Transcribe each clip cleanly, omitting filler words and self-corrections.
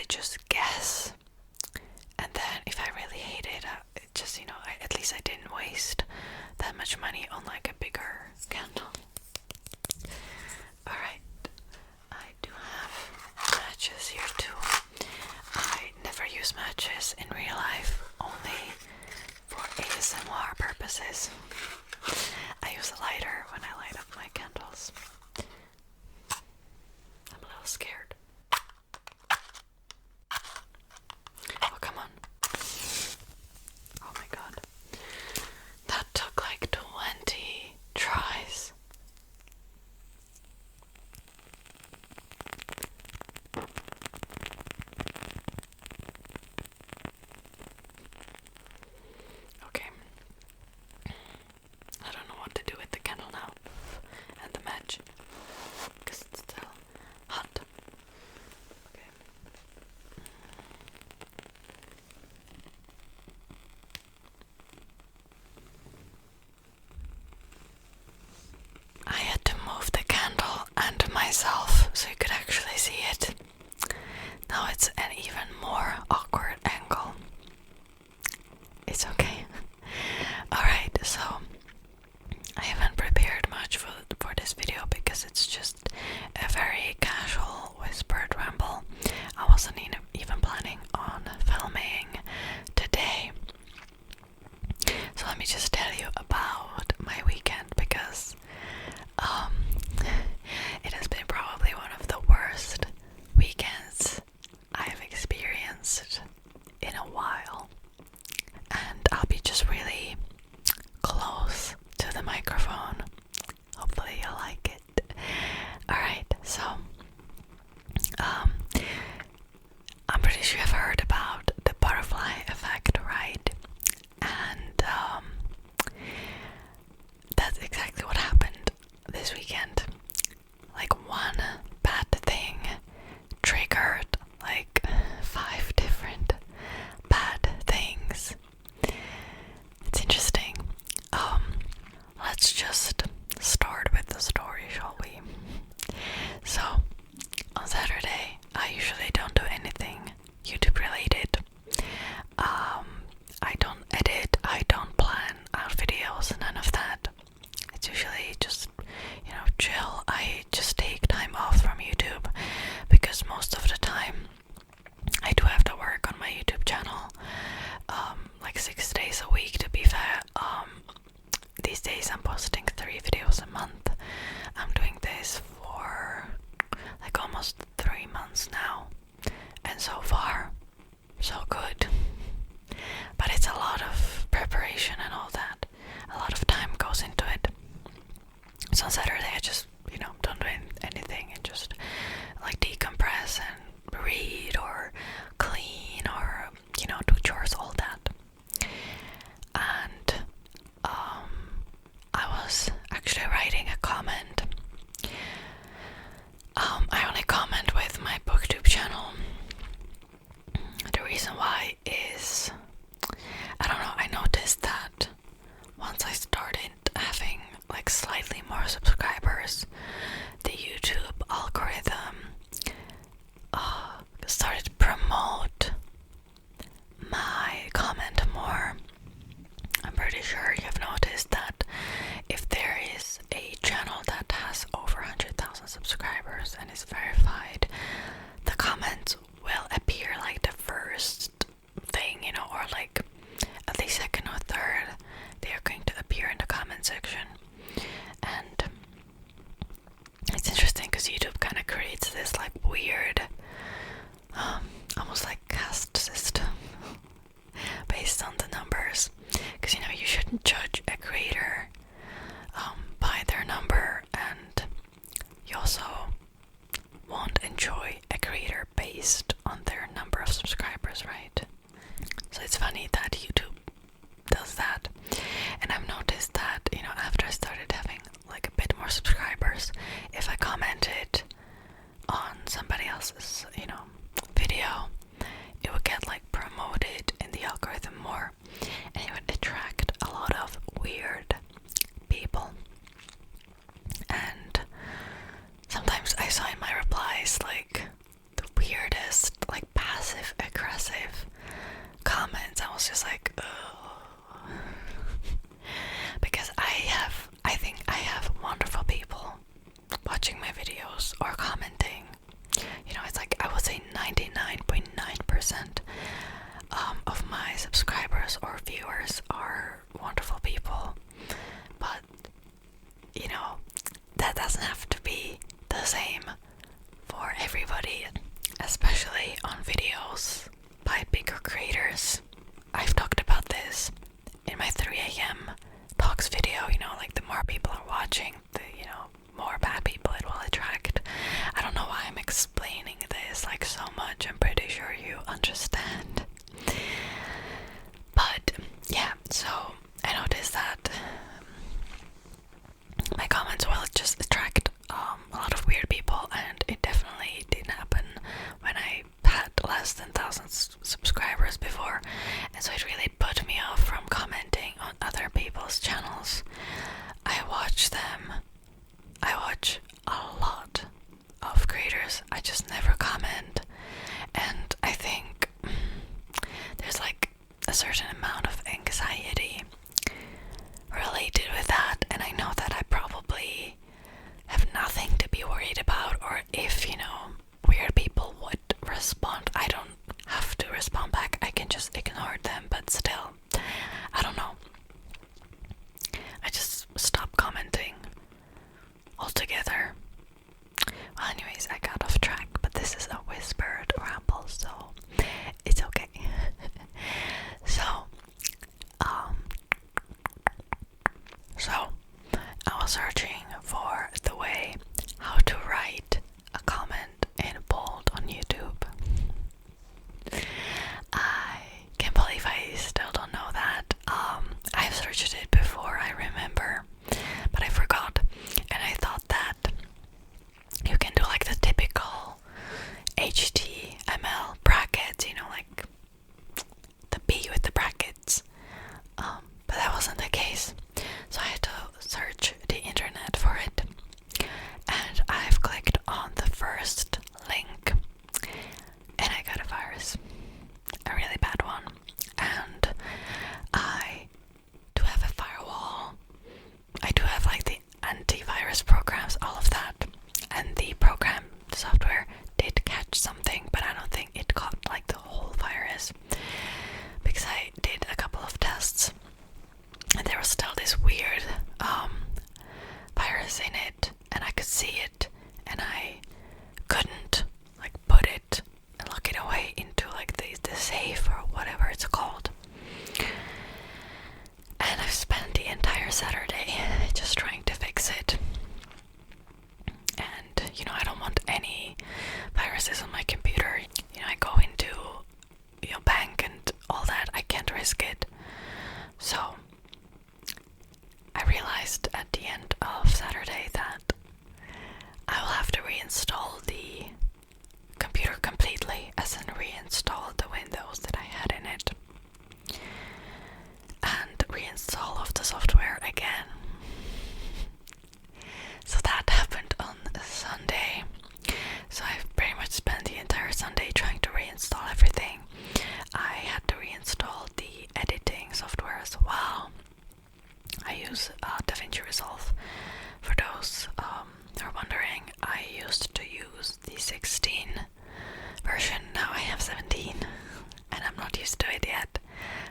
just guess. And then if I really hate it, it just, at least I didn't waste that much money on like a bigger candle. Alright, I do have matches here too. I never use matches in real life, only for ASMR purposes. I use a lighter when I light up my candles. I'm a little scared. Oh, come on. Oh my god. That took like 20 tries. Okay. I don't know what to do with the candle now. And the match. Because it's still hot. Okay. I had to move the candle and myself so you could actually see it. Now it's an even more awkward angle. It's okay. Alright, so I haven't prepared much for this video because it's just a very casual whispered ramble. I wasn't even planning on filming today. So let me just tell you about my weekend because it has been probably one of the worst weekends I've experienced in a while. And I'll be just really close to the microphone. Hopefully you'll like it. Alright, so I'm pretty sure you've heard about the butterfly effect, right? And that's exactly what happened this weekend. Like one bad thing triggered like 5 different bad things. It's interesting. Let's just start with the story, shall we? So, on Saturday, I usually don't do anything YouTube related. I don't edit, I don't plan out videos, none of that. It's usually just, chill. I just take time off from YouTube because most of the time I do have to work on my YouTube channel like 6 days a week, to be fair. These days I'm posting 3 videos a month. I'm doing this for like almost 3 months now, and so far so good. But it's a lot of preparation and all that. A lot of time goes into it. So on Saturday I just, don't do anything and just like decompress and read or clean or, do chores, all that. And I was actually writing a comment. I only comment with my booktube channel. The reason why is, I don't know, I noticed that once I started having like slightly more subscribers, the YouTube algorithm started to promote my comment more. I'm pretty sure you've noticed that if there is a channel that has over 100,000 subscribers and is verified, the comments will appear like the first thing, or like at least second or third. They are going to appear in the comment section. And it's interesting because YouTube kind of creates this like weird almost like caste system based on the numbers, because you shouldn't judge a creator by their number, and you also won't enjoy a creator based on their number of subscribers, right? So it's funny that YouTube does that. And I've noticed that, after I started having like a bit more subscribers, if I commented on somebody else's, video, it would get like promoted in the algorithm more, and it would attract a lot of weird people. And sometimes I saw in my replies like the weirdest, like past videos by bigger creators. I've talked about this in my 3 a.m. talks video, like the more people are watching, the, more bad people it will attract. I don't know why I'm explaining this like so much. I'm pretty sure you understand. But yeah, so I noticed that my comments will just attract a lot of weird people, and it definitely didn't happen when I had less than 1,000 subscribers before, and so it really put me off from commenting on other people's channels. I watch a lot of creators, I just never comment, and I think there's like a certain amount of anxiety related with that, and I know that I probably have nothing to be worried about, or if, weird people would respond, I don't have to respond back, I can just ignore them, but still, I don't know. I just stopped commenting altogether. Well, anyways, I got off track, but this is a whispered ramble, so it's okay. So I was searching for the way how to write a comment in bold on YouTube. I can't believe I still don't know that. I've searched it before, I remember, but I forgot, and I thought that you can do like the typical HTML brackets, like the B with the brackets, but that wasn't the case, so I had to search the internet for it, and I've clicked on the first link, and I got a virus, a really bad one, and I do have a firewall, I do have like the antivirus programs, all of that, and the program, the software did catch something, but I don't think it caught like the whole virus, because I did a couple of tests, and there was still this weird virus in it, and I could see it, and I couldn't like put it and lock it away into like the safe or whatever it's called. And I've spent the entire Saturday just trying to fix it. And I don't want any viruses on my computer. I go into bank and all that. I can't risk it. So I realized at the end of Saturday that I will have to reinstall the computer completely, as in reinstall the Windows that I had in it, and reinstall of the software again. So that happened on Sunday. So I've pretty much spent the entire Sunday trying to reinstall everything. I had to reinstall the editing software as well. I use DaVinci Resolve. For those who are wondering, I used to use the 16 version. Now I have 17, and I'm not used to it yet,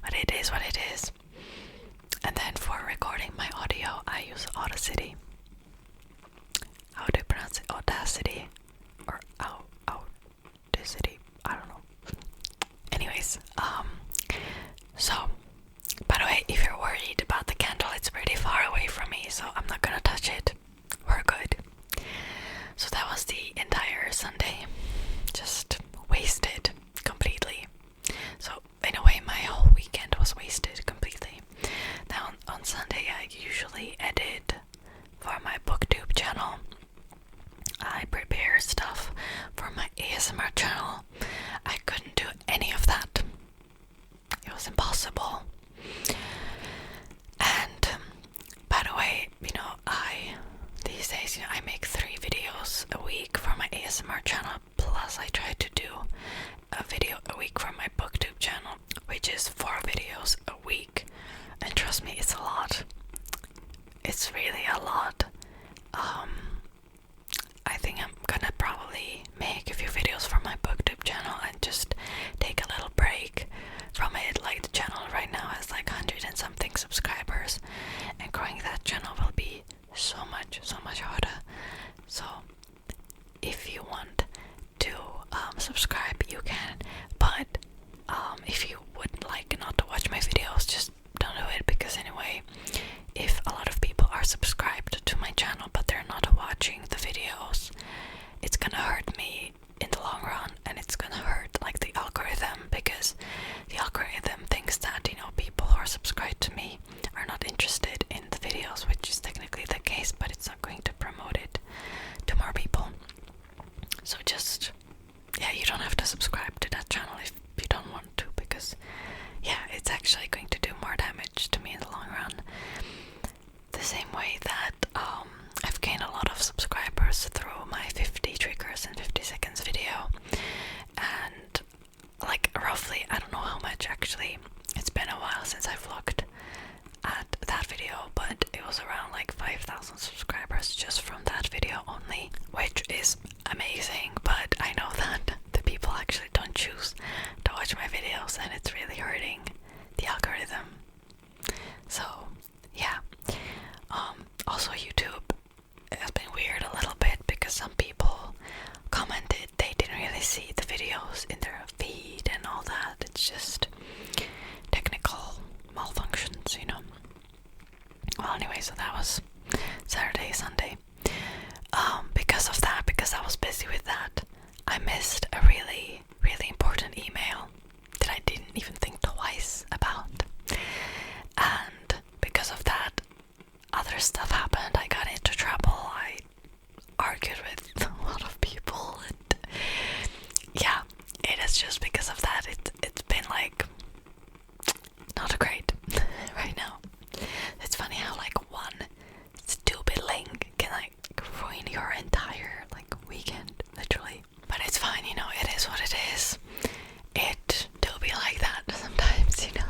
but it is what it is. And then for recording my audio, I use Audacity. How do you pronounce it? Audacity? Or Audacity? I don't know. Anyways, so, by the way, if you're worried about the candle, it's pretty far away from me, so I'm not gonna touch it. We're good. So that was the entire Sunday. Just wasted completely. So, in a way, my whole weekend was wasted completely. Now, on Sunday, I usually edit for my booktube channel. I prepare stuff for my ASMR channel. I couldn't do any of that. It was impossible. And by the way, these days, I make 3 videos a week for my ASMR channel, plus I try to do a video a week for my booktube channel, which is 4 videos a week. And trust me, it's a lot. It's really a lot. I think I'm gonna probably make a few videos for my booktube channel and just take a little break from it. Like, the channel right now has like 100 and something subscribers, and growing that channel will be so much harder. So if you want to don't have to subscribe to that channel if you don't want to, because yeah, it's actually going to do more damage to me in the long run. The same way that I've gained a lot of subscribers through my 50 triggers in 50 seconds video, and like roughly, I don't know how much actually, it's been a while since I've looked at that video, but it was around like 5,000 subscribers just from that video only, which is amazing. But I know that the people actually don't choose to watch my videos, and it's really hurting the algorithm. So yeah, also YouTube has been weird a little bit, because some people commented they didn't really see the videos in their feed and all that. It's just technical malfunctions, you know. Well, anyway, so that was Saturday, Sunday. Because of that, because I was busy with that, I missed a really, really important email that I didn't even think twice about. And because of that, other stuff happened. I got into trouble. I argued with a lot of people, and yeah, it is just because of that. It's been like not great right now. It's funny how like one stupid link can like ruin your entire like weekend, literally. But it's fine, you know, it is what it is. It do be like that sometimes, you know.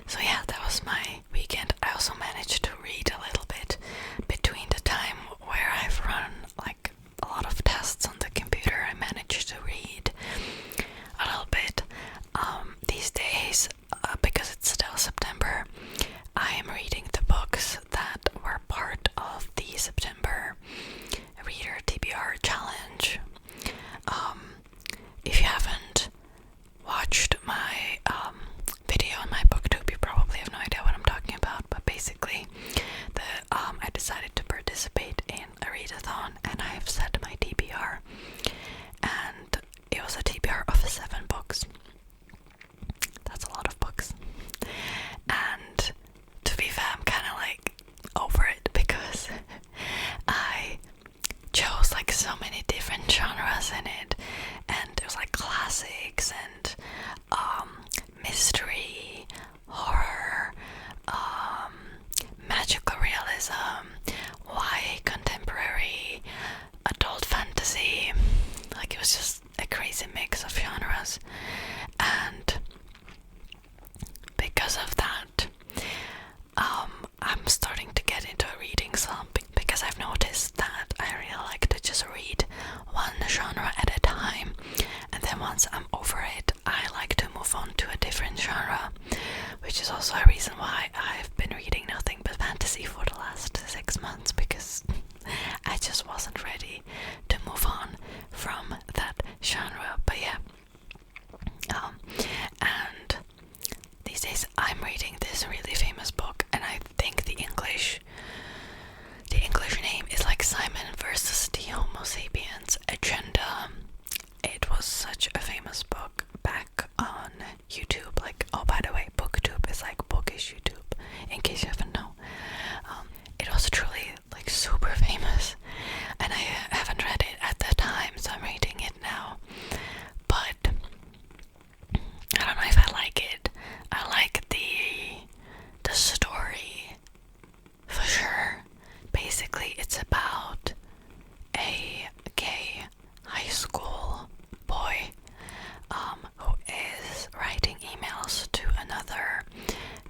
So yeah, that was my weekend. I also managed to read a little bit between the time where I've run like a lot of tests on the computer. I managed to read a little bit. These days, because it's still September, I am reading the books that were part of the September Reader TBR challenge. If you haven't watched my video on my booktube, you probably have no idea what I'm talking about, but basically I decided to participate in a readathon, and I've set my TBR, and it was a TBR of 7 books. That's a lot of books. And to be fair, I'm kind of like over it, because I chose like so many different genres in it, and there's like classics and mystery, horror, magical realism, YA contemporary, adult fantasy. Like, it was just a crazy mix of genres. And because of that, I'm starting to get into a reading slump, because I've noticed that I really like to just read one genre at a time, and then once I'm over it, I like to move on to a different genre, which is also a reason why I've been reading nothing but fantasy for the last 6 months, because I just wasn't ready to move on from that genre. But yeah, and these days I'm reading this really famous book, and I think the English name is like Simon versus the Homo sapiens Agenda. It was such a famous book back on YouTube. Like, oh, by the way, BookTube is like bookish YouTube, in case you haven't know. It was truly like super famous, and I haven't read it at the time, so I'm reading it now. But I don't know if I like it. I like the story for sure. Basically, it's about a gay high school boy who is writing emails to another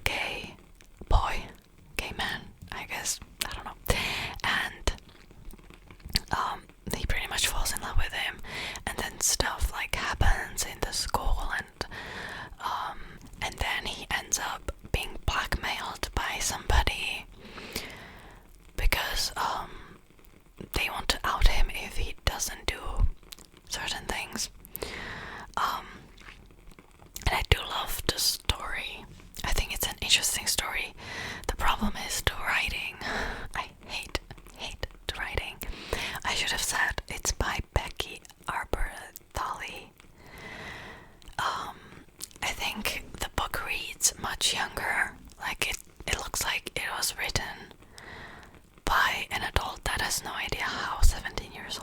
gay man, I guess, I don't know, and he pretty much falls in love with him, and then stuff like happens in the school, and then he ends up being blackmailed by somebody, because they want to out him if he doesn't do certain things. And I do love the story. I think it's an interesting story. The problem is the writing. I hate the writing. I should have said it's by Becky Arbor-Thalli. I think the book reads much younger. Like, it looks like it was written by an adult that has no idea how 17 years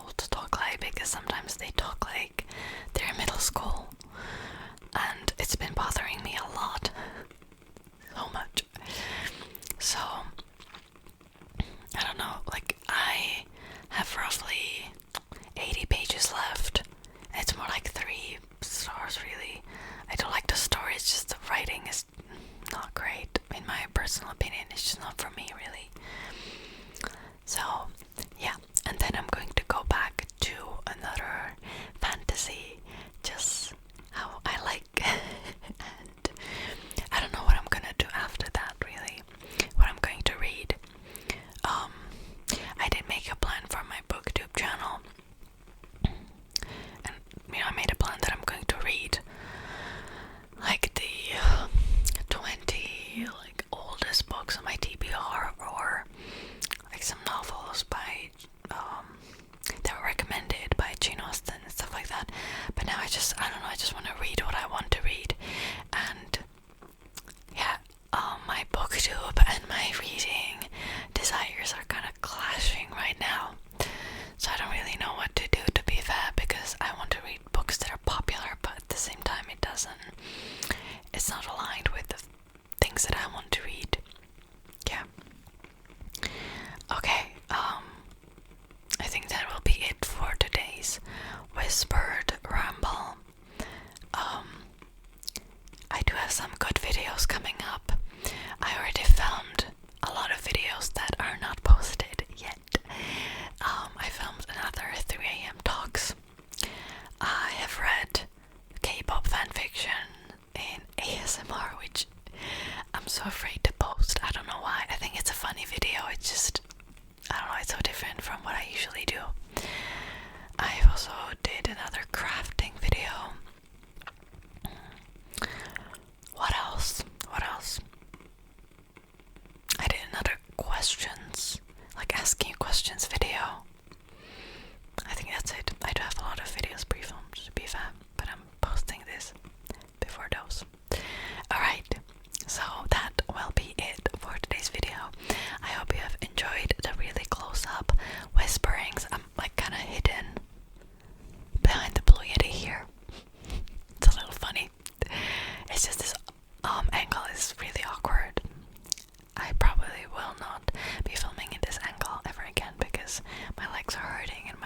because my legs are hurting and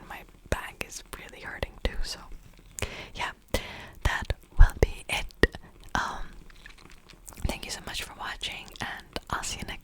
my back is really hurting too. So yeah, that will be it. Thank you so much for watching, and I'll see you next